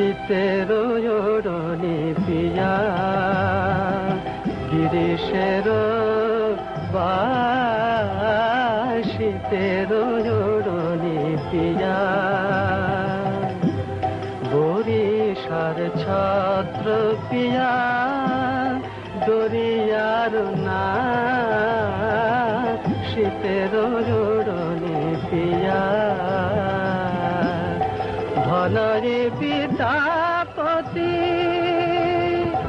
শীতেরো ওড়নি পিয়া গিরিশেরো শীতেরো ওড়নি পিয়া বরিশার ছত্র পিয়া দরিয়ার না শীতেরো ওড়নি পিয়া ধনরে বিদ্যাপতি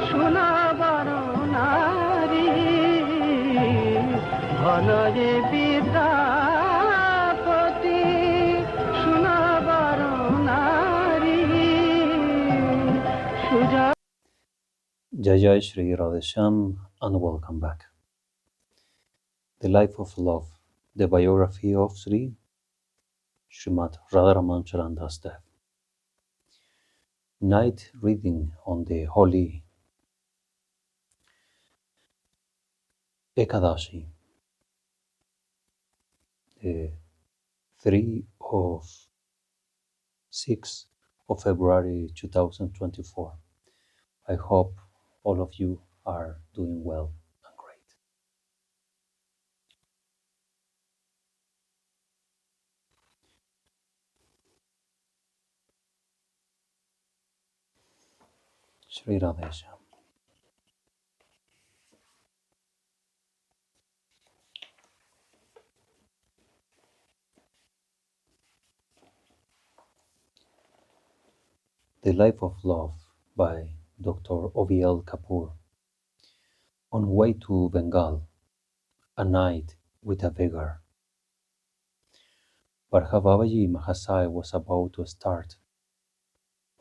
সোনাবার নারী ধনরে বিদ্যাপতি সোনাবার নারী সুজা Jay Sri Radheshyam and welcome back. The Life of Love, the biography of Srimad Radharaman Charan Das Dev. Night reading on the Holy Ekadashi, the 6th of February 2024. I hope all of you are doing well and great. Sri Radheshyam. The Life of Love by Dr. o.b.l. Kapoor. On way to Bengal, a night with a beggar. Babaji Mahasai was about to start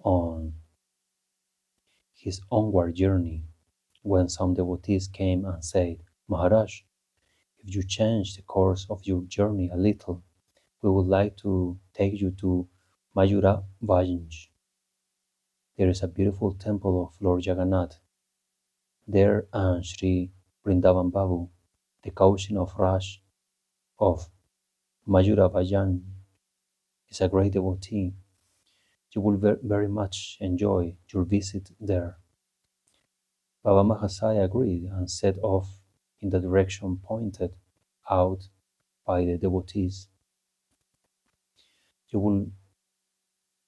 on his onward journey when some devotees came and said, Maharaj, if you change the course of your journey a little, we would like to take you to 𝐰𝐢𝐵𝐽. There is a beautiful temple of Lord Jagannath there, and Sri Vrindavan Babu, the cousin of Raj of 𝐰𝐢𝐵𝐽, is a great devotee. You will very much enjoy your visit there. Baba Mahasai agreed and set off in the direction pointed out by the devotees.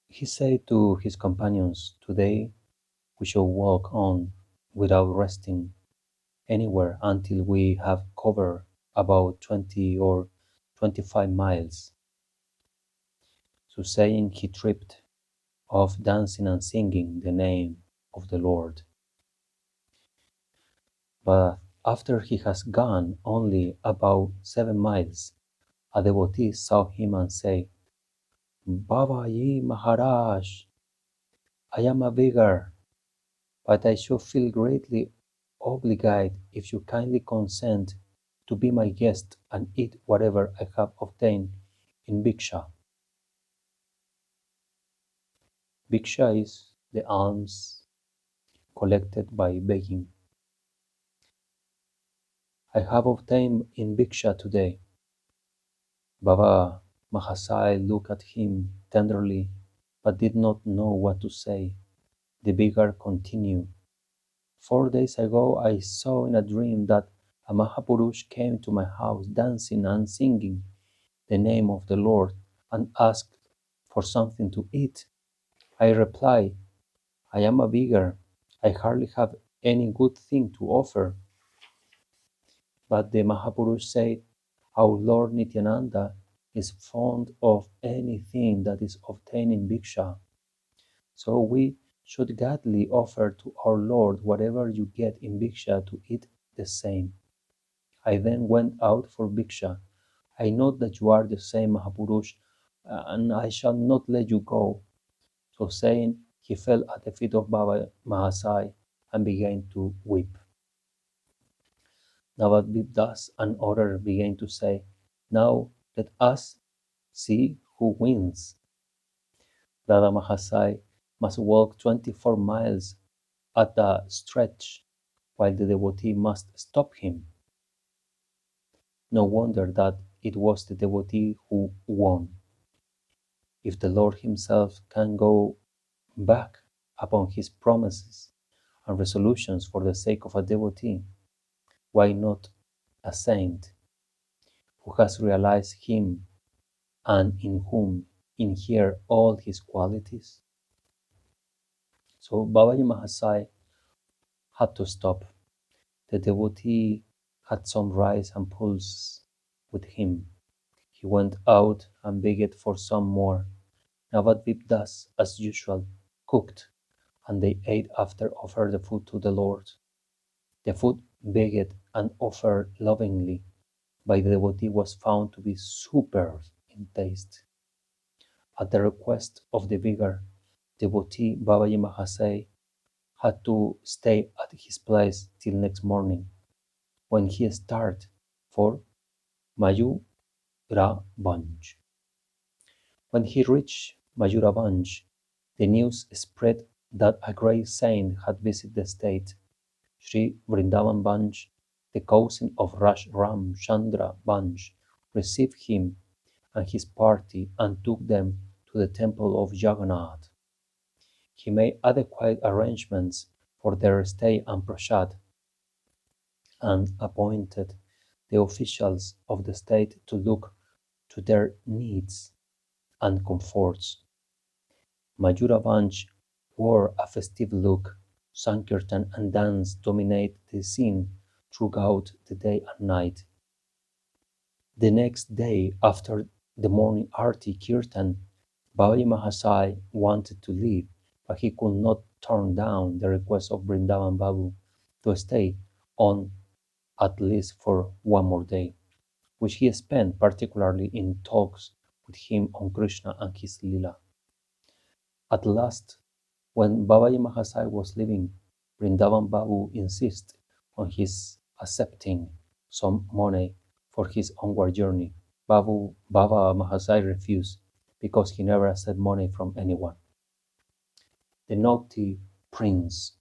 He said to his companions, today we shall walk on without resting anywhere until we have covered about 20 or 25 miles. So saying, he tripped off dancing and singing the name of the Lord. But after he has gone only about 7 miles, a devotee saw him and said, Babaji Maharaj, I am a beggar, but I should feel greatly obliged if you kindly consent to be my guest and eat whatever I have obtained in bhiksha. Bhiksha is the alms collected by begging. I have obtained in bhiksha today. Baba Mahasai looked at him tenderly, but did not know what to say. The beggar continued, 4 days ago I saw in a dream that a Mahapurush came to my house dancing and singing the name of the Lord and asked for something to eat. I replied, I am a beggar. I hardly have any good thing to offer. But the Mahapurush said, our Lord Nityananda is fond of anything that is obtained in bhiksha. So we should gladly offer to our Lord whatever you get in bhiksha to eat the same. I then went out for bhiksha. I know that you are the same Mahapurush, and I shall not let you go. So saying, he fell at the feet of Baba Mahasai and began to weep. Navadvip Das and others began to say, now let us see who wins. Dada Mahasai must walk 24 miles at a stretch, while the devotee must stop him. No wonder that it was the devotee who won. If the Lord himself can go back upon his promises and resolutions for the sake of a devotee, why not a saint who has realized him and in whom inhere all his qualities? So Babaji Mahasaya had to stop. The devotee had some rice and pulse with him. He went out and begged for some more. Navadvip does, as usual, cooked, and they ate after offered the food to the Lord. The food begged and offered lovingly by the devotee was found to be superb in taste. At the request of the beggar, devotee Babaji Mahasaya had to stay at his place till next morning, when he started for Mayuravanj. When he reached Mayuravanj, the news spread that a great saint had visited the state. Sri Vrindavan Vanj, the cousin of Radharaman Charan Vanj, received him and his party and took them to the temple of Jagannath. He made adequate arrangements for their stay and prasad, and appointed the officials of the state to look to their needs and comforts. Mayuravanj wore a festive look. Sankirtan and dance dominate the scene throughout the day and night. The next day, after the morning arti kirtan, Babaji Mahasaya wanted to leave, but he could not turn down the request of Vrindavan Babu to stay on at least for one more day, which he spent particularly in talks with him on Krishna and his Leela. At last, when Babaji Mahasaya was leaving, Vrindavan Babu insisted on his accepting some money for his onward journey. Baba Mahasaya refused because he never accepted money from anyone. The naughty prince.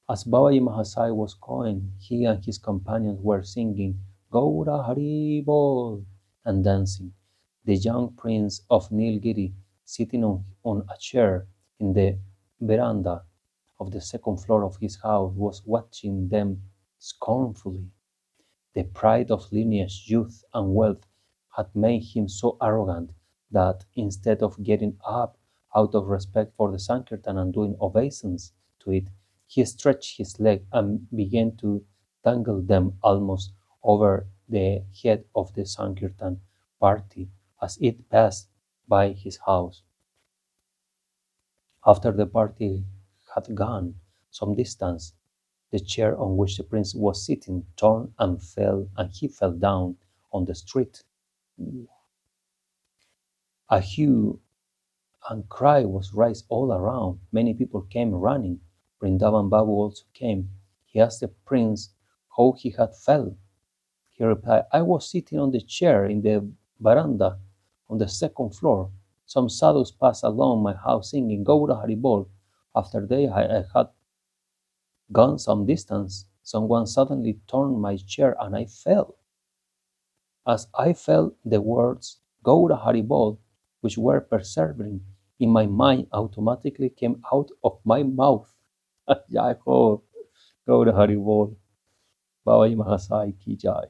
As Babaji Mahasaya was going, he and his companions were singing Gaura Hari Bol and dancing. The young prince of Nilgiri, sitting on a chair in the veranda of the second floor of his house, was watching them scornfully. The pride of lineage, youth, and wealth had made him so arrogant that instead of getting up out of respect for the Sankirtan and doing obeisance to it, he stretched his leg and began to dangle them almost over the head of the Sankirtan party as it passed by his house. After the party had gone some distance, the chair on which the prince was sitting turned and he fell down on the street. A hue and cry was raised all around. Many people came running. Vrindavan Babu also came. He asked the prince how he had fell. He replied, I was sitting on the chair in the veranda on the second floor. Some sadhus passed along my house singing Gaura Haribol. After I had gone some distance, someone suddenly turned my chair and I fell. As I fell, the words Gaura Haribol, which were persevering in my mind, automatically came out of my mouth. Jai Ho, Gaura Haribol, Babai Mahasaya Ki Jai.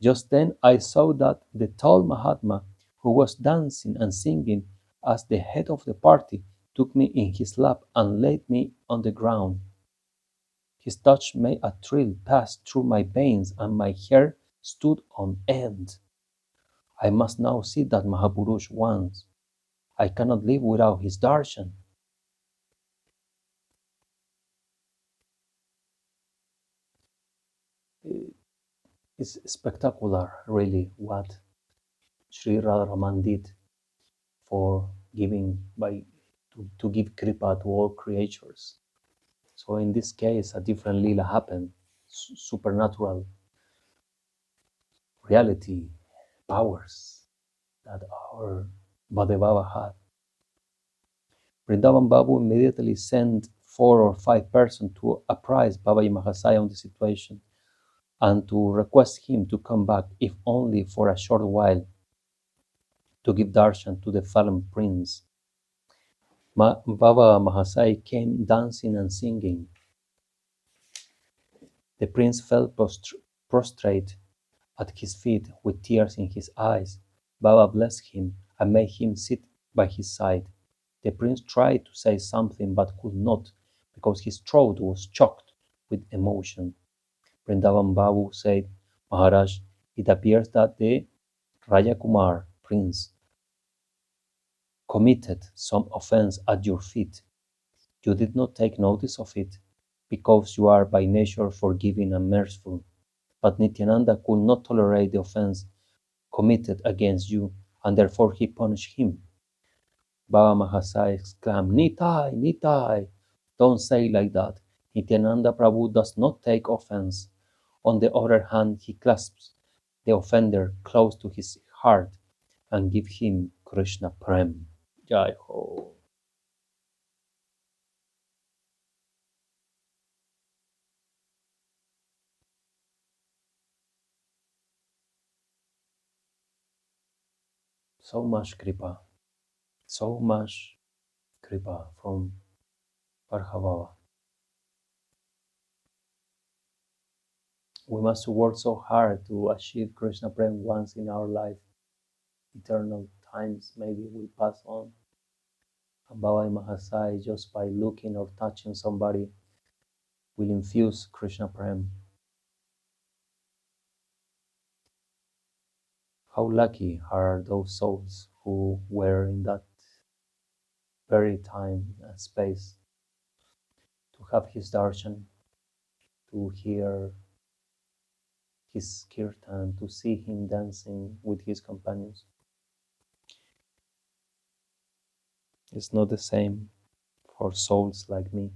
Just then I saw that the tall Mahatma, who was dancing and singing as the head of the party, took me in his lap and laid me on the ground. His touch made a thrill pass through my veins and my hair stood on end. I must now see that Mahapurush once. I cannot live without his darshan. It's spectacular, really, what Sri Radharaman did for giving to give kripa to all creatures. So in this case, a different lila happened, supernatural reality, powers that our Bhadevava had. Vrindavan Babu immediately sent 4 or 5 persons to apprise Babaji Mahasaya on the situation and to request him to come back, if only for a short while, to give darshan to the fallen prince. Baba Mahasai came dancing and singing. The prince fell prostrate at his feet with tears in his eyes. Baba blessed him and made him sit by his side. The prince tried to say something but could not because his throat was choked with emotion. Vrindavan Babu said, Maharaj, it appears that the Raja Kumar, prince, committed some offense at your feet. You did not take notice of it because you are by nature forgiving and merciful. But Nityananda could not tolerate the offense committed against you, and therefore he punished him. Baba Mahasaya exclaimed, Nitai, Nitai, don't say like that. Nityananda Prabhu does not take offense. On the other hand, he clasps the offender close to his heart and gives him Krishna Prem. Jai Ho. So much kripa, so much kripa from Parhabhava. We must work so hard to achieve Krishna Prem once in our life. Eternal times maybe will pass on. And Baba Mahasai, just by looking or touching somebody, will infuse Krishna Prem. How lucky are those souls who were in that very time and space to have his darshan, to hear his kirtan, to see him dancing with his companions. It's not the same for souls like me.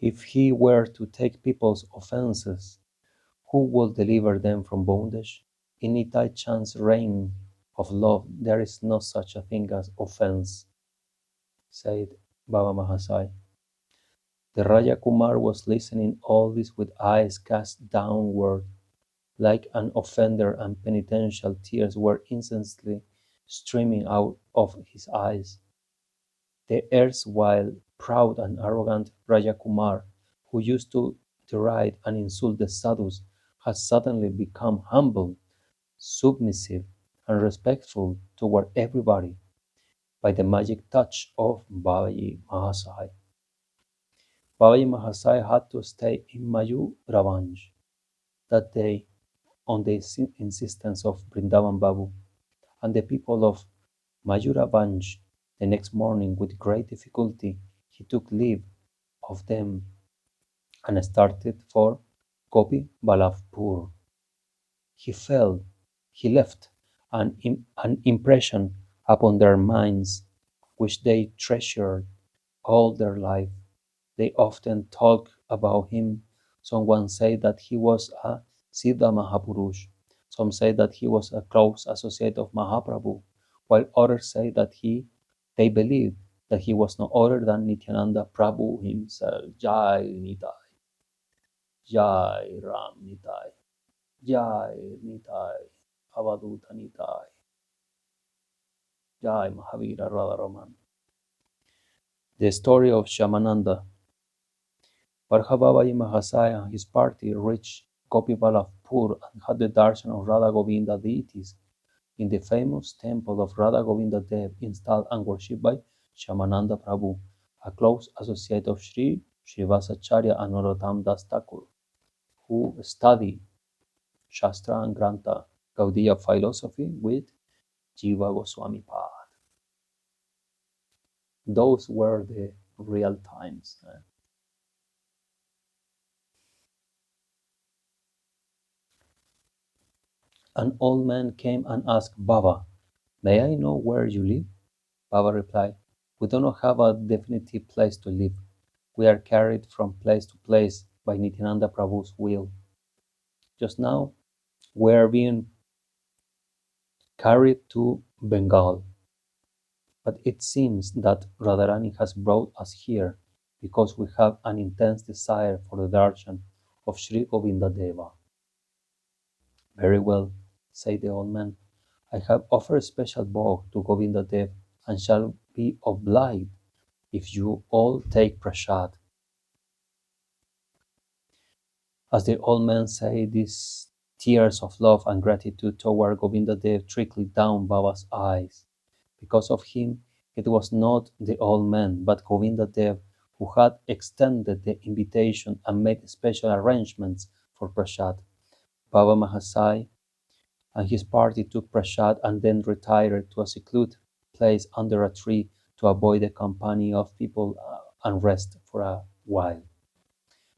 If he were to take people's offenses, who will deliver them from bondage? In Nitai Chand's reign of love, there is no such a thing as offense, said Baba Mahasai. The Raja Kumar was listening all this with eyes cast downward, like an offender, and penitential tears were incessantly streaming out of his eyes. The erstwhile proud and arrogant Raja Kumar, who used to deride and insult the sadhus, had suddenly become humble, submissive, and respectful toward everybody by the magic touch of Babaji Mahasai. Babaji Mahasai had to stay in Mayuravanj that day on the insistence of Vrindavan Babu, and the people of Mayuravanj the next morning with great difficulty he took leave of them and started for Gopi-Ballabhpur. He left an impression upon their minds which they treasured all their life. They often talked about him. Someone said that he was a Siddha Mahapurush. Some say that he was a close associate of Mahaprabhu, while others say that they believed that he was no other than Nityananda Prabhu himself. Jai Nitai, Jai Ram Nitai, Jai Nitai, Avaduta Nitai, Jai Mahavira Radharaman. The story of Shamananda. Parhabhavaji Mahasaya and his party reached Gopi-Ballabhpur and had the darshan of Radha Govinda deities in the famous temple of Radha Govinda Dev, installed and worshipped by Shamananda Prabhu, a close associate of Sri Srivasacharya and Narottam Das Thakur, who studied Shastra and Grantha Gaudiya philosophy with Jiva Goswami Pad. Those were the real times. An old man came and asked Baba, May I know where you live? Baba replied, We do not have a definitive place to live. We are carried from place to place by Nityananda Prabhu's will. Just now, we are being carried to Bengal, but it seems that Radharani has brought us here because we have an intense desire for the darshan of Sri Govinda Deva. Very well, said the old man. I have offered a special bhog to Govinda Dev and shall be obliged if you all take prasad. As the old man said, these tears of love and gratitude toward Govinda Dev trickled down Baba's eyes. Because of him, it was not the old man, but Govinda Dev who had extended the invitation and made special arrangements for prasad. Baba Mahasai and his party took prasad and then retired to a secluded place under a tree to avoid the company of people and rest for a while.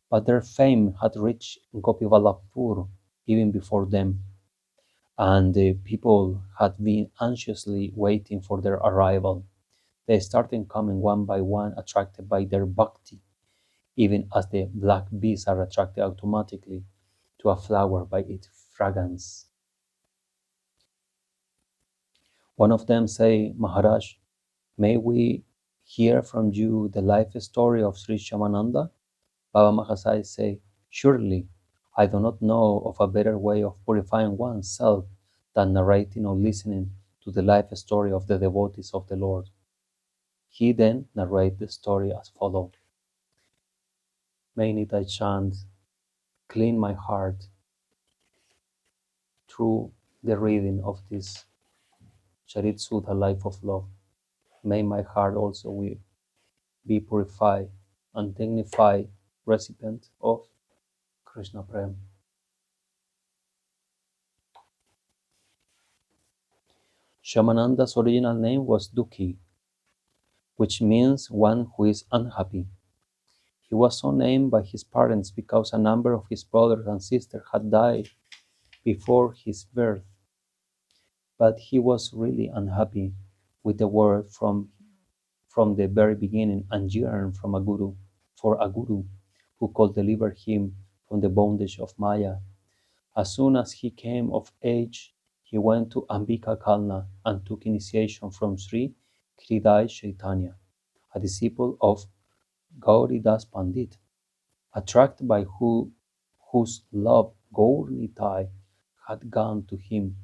But their fame had reached Gopivallabhpur even before them, and the people had been anxiously waiting for their arrival. They started coming one by one, attracted by their bhakti, even as the black bees are attracted automatically to a flower by its fragrance. One of them said, Maharaj, may we hear from you the life story of Sri Shyamananda? Baba Mahasai said, surely, I do not know of a better way of purifying oneself than narrating or listening to the life story of the devotees of the Lord. He then narrated the story as follows. May Nitai Chand clean my heart through the reading of this Charit Sudha life of love. May my heart also be purified and dignified recipient of Krishna Prem. Shyamananda's original name was Dukhi, which means one who is unhappy. He was so named by his parents because a number of his brothers and sisters had died before his birth. But he was really unhappy with the world from the very beginning and yearned for a guru who could deliver him from the bondage of Maya. As soon as he came of age, he went to Ambika Kalna and took initiation from Sri Hridaya Chaitanya, a disciple of Gauridas Pandit, attracted by whose love Gaur Nitai had gone to him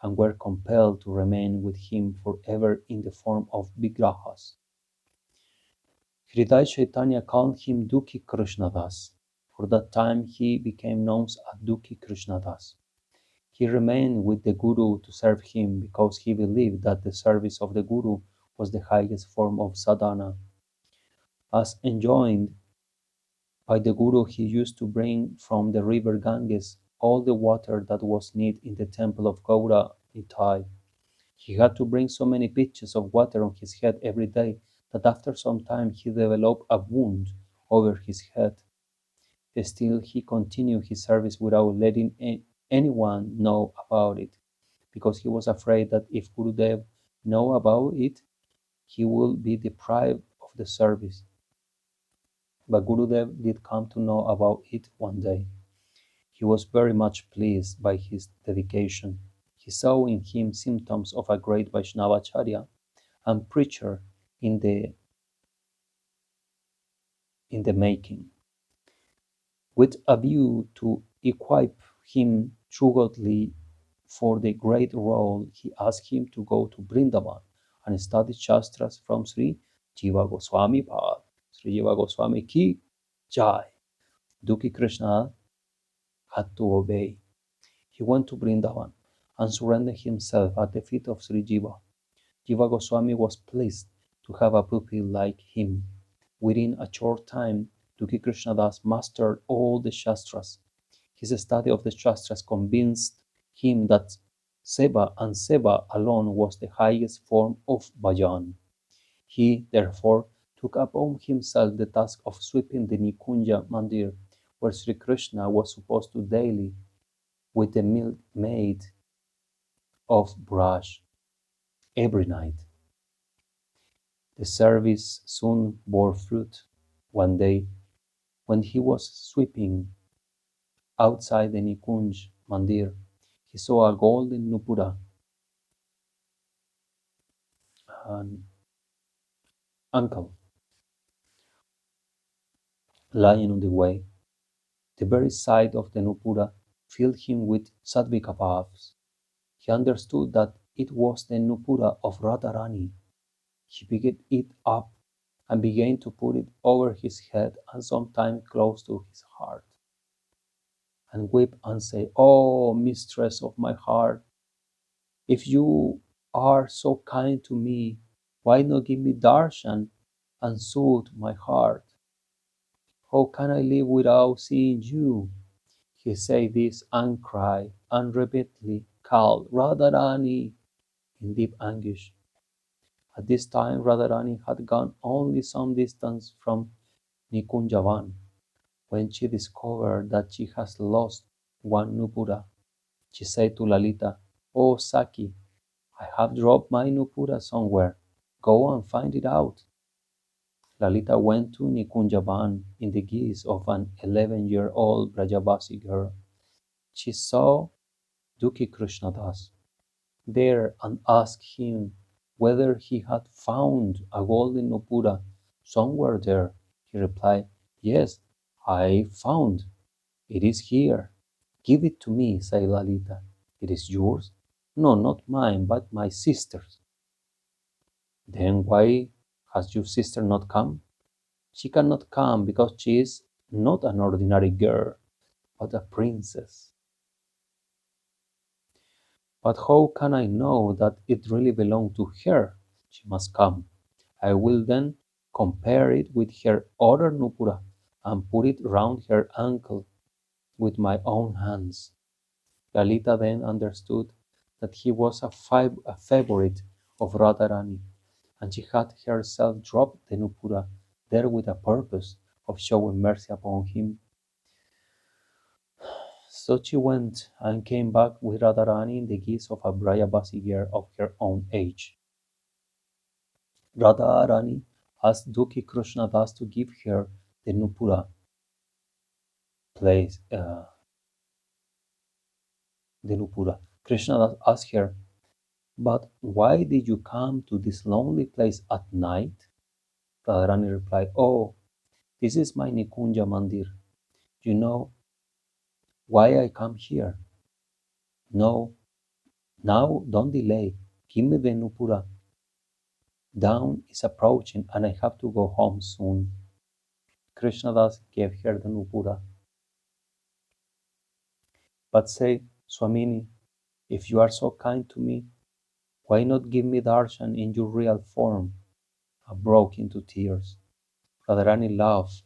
and were compelled to remain with him forever in the form of Vigrahas. Hridaya Chaitanya called him Dukhi Krishnadas. For that time he became known as Dukhi Krishnadas. He remained with the Guru to serve him because he believed that the service of the Guru was the highest form of sadhana. As enjoined by the Guru, he used to bring from the river Ganges all the water that was needed in the temple of Gaura Nitai. He had to bring so many pitchers of water on his head every day that after some time he developed a wound over his head. Still, he continued his service without letting anyone know about it, because he was afraid that if Gurudev knew about it, he would be deprived of the service. But Gurudev did come to know about it one day. He was very much pleased by his dedication. He saw in him symptoms of a great Vaishnavacharya and preacher in the making. With a view to equip him truly for the great role, he asked him to go to Vrindavan and study Shastras from Sri Jiva Goswami Pad. Sri Jiva Goswami ki jai. Dukhi Krishna had to obey. He went to Vrindavan and surrendered himself at the feet of Sri Jiva. Jiva Goswami was pleased to have a pupil like him. Within a short time, Dukhi Krishnadas mastered all the Shastras. His study of the Shastras convinced him that Seva and Seva alone was the highest form of bhajan. He, therefore, took upon himself the task of sweeping the Nikunja Mandir, where Sri Krishna was supposed to daily, with the milk made of Braj, every night. The service soon bore fruit. One day, when he was sweeping outside the Nikunj Mandir, he saw a golden nupura, an uncle, lying on the way. The very sight of the Nupura filled him with sattvika bhavs. He understood that it was the Nupura of Radharani. He picked it up and began to put it over his head and sometimes close to his heart, and weep and say, "Oh, mistress of my heart, if you are so kind to me, why not give me darshan and soothe my heart? How can I live without seeing you?" He said this and cried and repeatedly called Radharani in deep anguish. At this time, Radharani had gone only some distance from Nikunjavan. When she discovered that she has lost one Nupura, she said to Lalita, "Oh, Saki, I have dropped my Nupura somewhere. Go and find it out." Lalita went to Nikunjavan in the guise of an 11-year-old Brajabasi girl. She saw Duki Krishnadas there and asked him whether he had found a golden Nupura somewhere there. He replied, "Yes, I found. It is here." "Give it to me," said Lalita. "It is yours?" "No, not mine, but my sister's." "Then why has your sister not come?" "She cannot come because she is not an ordinary girl, but a princess." "But how can I know that it really belongs to her?" "She must come. I will then compare it with her other Nupura and put it round her ankle with my own hands." Lalita then understood that he was a favorite of Radharani, and she had herself dropped the Nupura there with a purpose of showing mercy upon him. So she went and came back with Radharani in the guise of a Brajabasi girl of her own age. Radharani asked Duki Krishnadas to give her the Nupura place. The Nupura. Krishnadas asked her, "But why did you come to this lonely place at night?" Radharani replied, "Oh, this is my Nikunja Mandir. You know why I come here?" "No, now don't delay. Give me the Nupura. Dawn is approaching and I have to go home soon." Krishnadas gave her the Nupura, but said, "Swamini, if you are so kind to me, why not give me darshan in your real form?" I broke into tears. Radharani laughed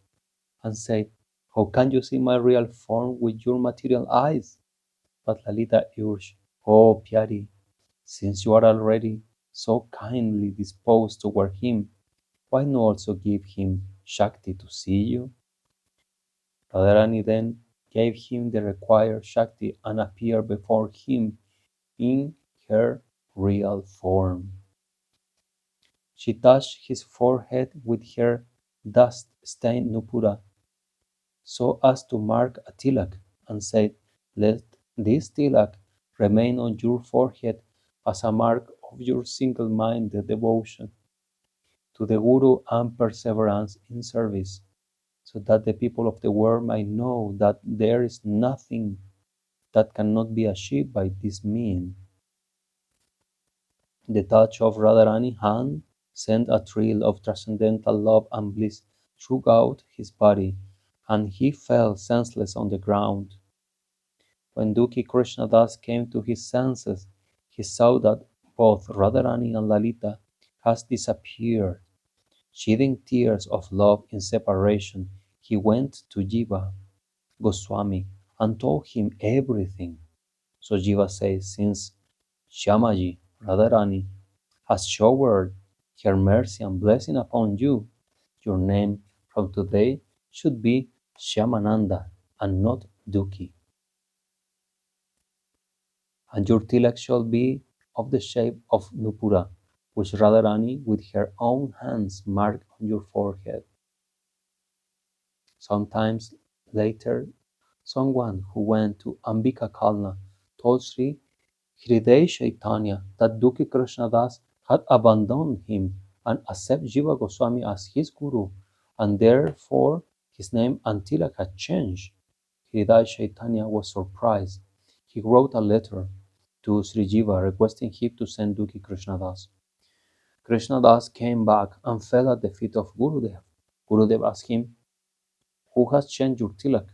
and said, "How can you see my real form with your material eyes?" But Lalita urged, "Oh, Pyari, since you are already so kindly disposed toward him, why not also give him Shakti to see you?" Radharani then gave him the required Shakti and appeared before him in her real form. She touched his forehead with her dust-stained Nupura so as to mark a tilak, and said, "Let this tilak remain on your forehead as a mark of your single-minded devotion to the Guru and perseverance in service, so that the people of the world might know that there is nothing that cannot be achieved by this means." The touch of Radharani's hand sent a thrill of transcendental love and bliss throughout his body, and he fell senseless on the ground. When Duki Krishnadas came to his senses, he saw that both Radharani and Lalita had disappeared. Shedding tears of love in separation, he went to Jiva Goswami and told him everything. So Jiva says, "Since Shyamaji, Radharani, has showered her mercy and blessing upon you, your name from today should be Shyamananda and not Duki. And your tilak shall be of the shape of Nupura, which Radharani with her own hands marked on your forehead." Sometimes later, someone who went to Ambika Kalna told Sri Hriday Chaitanya that Duki Krishnadas had abandoned him and accepted Jiva Goswami as his guru, and therefore His name and tilak had changed. Hridaya Chaitanya was surprised. He wrote a letter to Sri Jiva requesting him to send Dukhi Krishnadas. Krishnadas came back and fell at the feet of Gurudev. Gurudev asked him, "Who has changed your tilak?"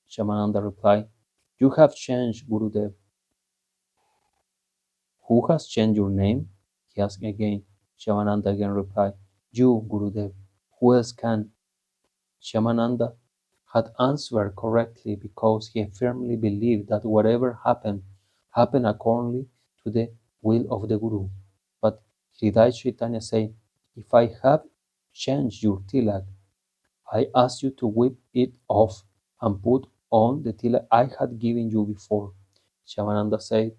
Shyamananda replied, "You have changed, Gurudev." "Who has changed your name?" he asked again. Shyamananda again replied, "You, Gurudev. Who else can?" Shyamananda had answered correctly because he firmly believed that whatever happened, happened accordingly to the will of the Guru. But Hridaya Chaitanya said, "If I have changed your tilak, I ask you to whip it off and put on the tilak I had given you before." Shyamananda said,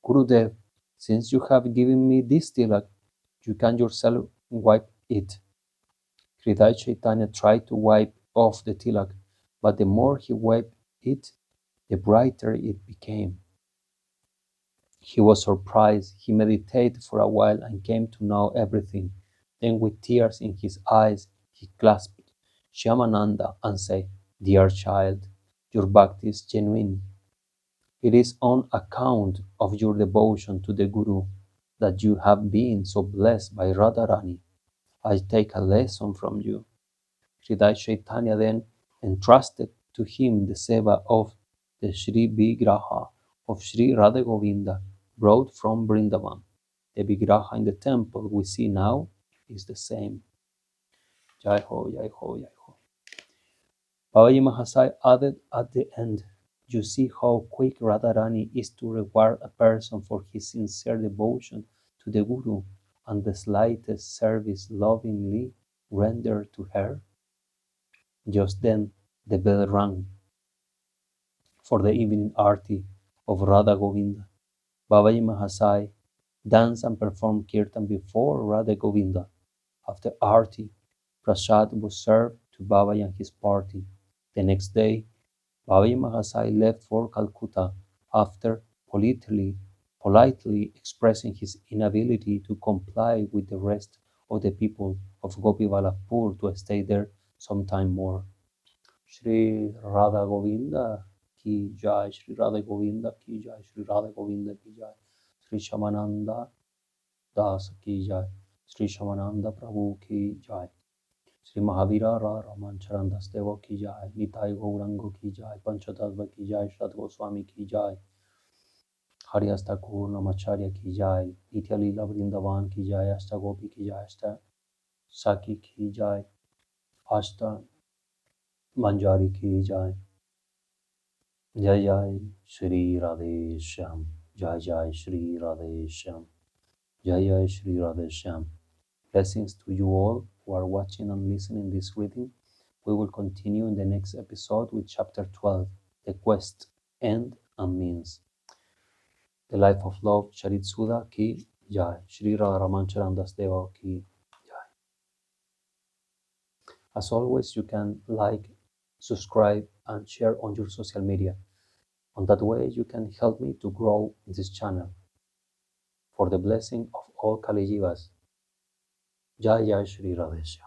"Gurudev, since you have given me this tilak, you can yourself wipe it." Hridaya Chaitanya tried to wipe off the tilak, but the more he wiped it, the brighter it became. He was surprised. He meditated for a while and came to know everything. Then with tears in his eyes, he clasped Shyamananda and said, "Dear child, your bhakti is genuine. It is on account of your devotion to the Guru that you have been so blessed by Radharani. I take a lesson from you." Hridaya Chaitanya then entrusted to him the seva of the Sri Vigraha of Sri Radha Govinda brought from Vrindavan. The Vigraha in the temple we see now is the same. Jai Ho, Jai Ho, Jai Ho. Babaji Mahasai added at the end, "You see how quick Radharani is to reward a person for his sincere devotion to the Guru and the slightest service lovingly rendered to her." Just then the bell rang for the evening arti of Radha Govinda. Babaji Mahasai danced and performed kirtan before Radha Govinda. After arti, prasad was served to Babaji and his party. The next day, Babaji Mahasai left for Calcutta after politely expressing his inability to comply with the rest of the people of Gopi Vallabhpur to stay there some time more. Shri Radha Govinda ki jai, Shri Radha Govinda ki jai, Shri Radha Govinda ki jai, Shri Shamananda Das ki jai, Shri Shamananda Prabhu ki jai, Shri Mahavira Radharaman Charan Das Dev ki jai, Nitai Gaurango ki jai, Panchatattva ki jai, Shrat Goswami ki jai, Haridas Thakur Namacharya ki jai, Nitya Leela Vrindavan ki jai, Ashta Gopi ki jai, Ashta Saki ki jai, Ashta Manjari ki jai. Jai Jai Sri Radheshyam, Jai Jai Sri Radheshyam, Jai Jai Sri Radheshyam. Blessings to you all who are watching and listening this reading. We will continue in the next episode with chapter 12, The Quest, End and Means. The Life of Love, Charit Sudha ki Jai, Sri Radharaman Charan Das Dev ki Jai. As always, you can like, subscribe, and share on your social media. On that way, you can help me to grow this channel. For the blessing of all Kali Jivas. Jai Jai Sri Radheshyam.